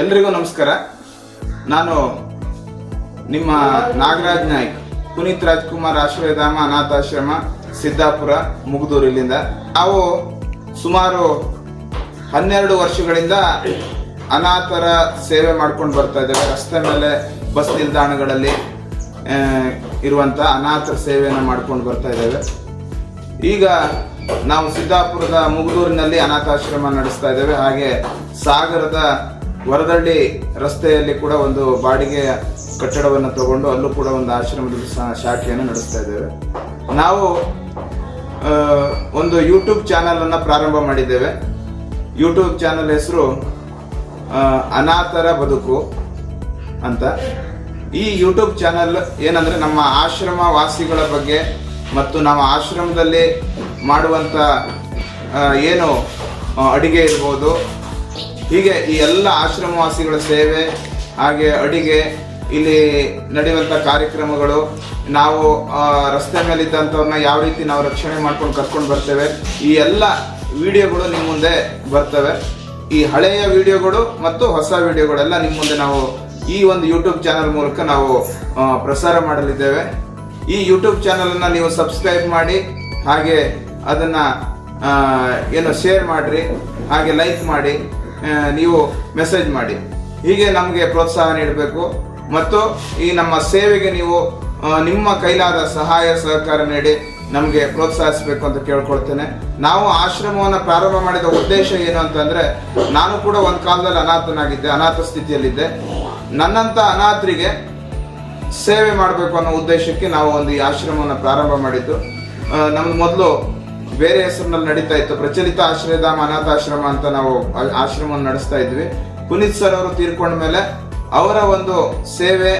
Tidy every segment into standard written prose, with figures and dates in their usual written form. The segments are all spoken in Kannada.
ಎಲ್ರಿಗೂ ನಮಸ್ಕಾರ. ನಾನು ನಿಮ್ಮ ನಾಗರಾಜ್ ನಾಯ್ಕ್, ಪುನೀತ್ ರಾಜ್ಕುಮಾರ್ ಆಶ್ರಯಧಾಮ ಅನಾಥಾಶ್ರಮ, ಸಿದ್ದಾಪುರ, ಮುಗದೂರು. ಇಲ್ಲಿಂದ ನಾವು ಸುಮಾರು 12 ವರ್ಷಗಳಿಂದ ಅನಾಥರ ಸೇವೆ ಮಾಡ್ಕೊಂಡು ಬರ್ತಾ ಇದ್ದೇವೆ. ರಸ್ತೆ ಮೇಲೆ, ಬಸ್ ನಿಲ್ದಾಣಗಳಲ್ಲಿ ಇರುವಂತ ಅನಾಥರ ಸೇವೆಯನ್ನು ಮಾಡ್ಕೊಂಡು ಬರ್ತಾ ಇದ್ದೇವೆ. ಈಗ ನಾವು ಸಿದ್ದಾಪುರದ ಮುಗದೂರಿನಲ್ಲಿ ಅನಾಥಾಶ್ರಮ ನಡೆಸ್ತಾ ಇದ್ದೇವೆ. ಹಾಗೆ ಸಾಗರದ ವರದಳ್ಳಿ ರಸ್ತೆಯಲ್ಲಿ ಕೂಡ ಒಂದು ಬಾಡಿಗೆ ಕಟ್ಟಡವನ್ನು ತಗೊಂಡು ಅಲ್ಲೂ ಕೂಡ ಒಂದು ಆಶ್ರಮದ ಶಾಖೆಯನ್ನು ನಡೆಸ್ತಾ ಇದ್ದೇವೆ. ನಾವು ಒಂದು ಯೂಟ್ಯೂಬ್ ಚಾನಲ್ ಅನ್ನ ಪ್ರಾರಂಭ ಮಾಡಿದ್ದೇವೆ. ಯೂಟ್ಯೂಬ್ ಚಾನಲ್ ಹೆಸರು ಅನಾಥರ ಬದುಕು ಅಂತ. ಈ ಯೂಟ್ಯೂಬ್ ಚಾನಲ್ ಏನಂದ್ರೆ ನಮ್ಮ ಆಶ್ರಮ ವಾಸಿಗಳ ಬಗ್ಗೆ ಮತ್ತು ನಾವು ಆಶ್ರಮದಲ್ಲಿ ಮಾಡುವಂತ ಏನು ಅಡಿಗೆ ಇರ್ಬೋದು, ಹೀಗೆ ಈ ಎಲ್ಲ ಆಶ್ರಮವಾಸಿಗಳ ಸೇವೆ, ಹಾಗೆ ಅಡಿಗೆ, ಇಲ್ಲಿ ನಡೆಯುವಂಥ ಕಾರ್ಯಕ್ರಮಗಳು, ನಾವು ರಸ್ತೆ ಮೇಲಿದ್ದಂಥವ್ರನ್ನ ಯಾವ ರೀತಿ ನಾವು ರಕ್ಷಣೆ ಮಾಡ್ಕೊಂಡು ಕರ್ಕೊಂಡು ಬರ್ತೇವೆ, ಈ ಎಲ್ಲ ವಿಡಿಯೋಗಳು ನಿಮ್ಮ ಮುಂದೆ ಬರ್ತವೆ. ಈ ಹಳೆಯ ವಿಡಿಯೋಗಳು ಮತ್ತು ಹೊಸ ವಿಡಿಯೋಗಳೆಲ್ಲ ನಿಮ್ಮ ಮುಂದೆ ನಾವು ಈ ಒಂದು ಯೂಟ್ಯೂಬ್ ಚಾನಲ್ ಮೂಲಕ ನಾವು ಪ್ರಸಾರ ಮಾಡಲಿದ್ದೇವೆ. ಈ ಯೂಟ್ಯೂಬ್ ಚಾನಲ್ ಅನ್ನ ನೀವು ಸಬ್ಸ್ಕ್ರೈಬ್ ಮಾಡಿ, ಹಾಗೆ ಅದನ್ನ ಶೇರ್ ಮಾಡ್ರಿ, ಹಾಗೆ ಲೈಕ್ ಮಾಡಿ, ನೀವು ಮೆಸೇಜ್ ಮಾಡಿ. ಹೀಗೆ ನಮಗೆ ಪ್ರೋತ್ಸಾಹ ನೀಡಬೇಕು ಮತ್ತು ಈ ನಮ್ಮ ಸೇವೆಗೆ ನೀವು ನಿಮ್ಮ ಕೈಲಾದ ಸಹಾಯ ಸಹಕಾರ ನೀಡಿ ನಮಗೆ ಪ್ರೋತ್ಸಾಹಿಸಬೇಕು ಅಂತ ಕೇಳ್ಕೊಳ್ತೇನೆ. ನಾವು ಆಶ್ರಮವನ್ನು ಪ್ರಾರಂಭ ಮಾಡಿದ ಉದ್ದೇಶ ಏನು ಅಂತಂದ್ರೆ, ನಾನು ಕೂಡ ಒಂದು ಕಾಲದಲ್ಲಿ ಅನಾಥನಾಗಿದ್ದೆ, ಅನಾಥ ಸ್ಥಿತಿಯಲ್ಲಿದ್ದೆ. ನನ್ನಂತ ಅನಾಥರಿಗೆ ಸೇವೆ ಮಾಡಬೇಕು ಅನ್ನೋ ಉದ್ದೇಶಕ್ಕೆ ನಾವು ಒಂದು ಈ ಆಶ್ರಮವನ್ನು ಪ್ರಾರಂಭ ಮಾಡಿದ್ದು. ನಮ್ದು ಮೊದಲು ಬೇರೆ ಹೆಸರಿನಲ್ಲಿ ನಡೀತಾ ಇತ್ತು, ಪ್ರಚಲಿತ ಆಶ್ರಯಧಾಮ ಅನಾಥಾಶ್ರಮ ಅಂತ ನಾವು ಆಶ್ರಮವನ್ನು ನಡೆಸ್ತಾ ಇದ್ವಿ. ಪುನೀತ್ ಸರ್ ಅವರು ತೀರ್ಕೊಂಡ ಮೇಲೆ ಅವರ ಒಂದು ಸೇವೆ,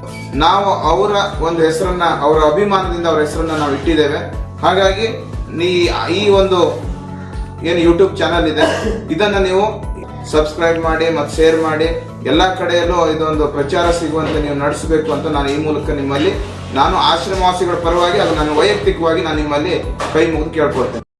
ನಾವು ಅವರ ಒಂದು ಹೆಸರನ್ನ, ಅವರ ಅಭಿಮಾನದಿಂದ ಅವರ ಹೆಸರನ್ನ ನಾವು ಇಟ್ಟಿದ್ದೇವೆ. ಹಾಗಾಗಿ ಈ ಒಂದು ಏನು ಯೂಟ್ಯೂಬ್ ಚಾನಲ್ ಇದೆ, ಇದನ್ನ ನೀವು ಸಬ್ಸ್ಕ್ರೈಬ್ ಮಾಡಿ ಮತ್ತು ಶೇರ್ ಮಾಡಿ, ಎಲ್ಲಾ ಕಡೆಯಲ್ಲೂ ಇದೊಂದು ಪ್ರಚಾರ ಸಿಗುವಂತೆ ನೀವು ನಡೆಸಬೇಕು ಅಂತ ನಾನು ಈ ಮೂಲಕ ನಿಮ್ಮಲ್ಲಿ, ನಾನು ಆಶ್ರಮವಾಸಿಗಳ ಪರವಾಗಿ, ಅದು ನನ್ನ ವೈಯಕ್ತಿಕವಾಗಿ ನಾನು ನಿಮ್ಮಲ್ಲಿ ಕೈ ಮುಗಿದು ಕೇಳ್ಕೊಳ್ತೇನೆ.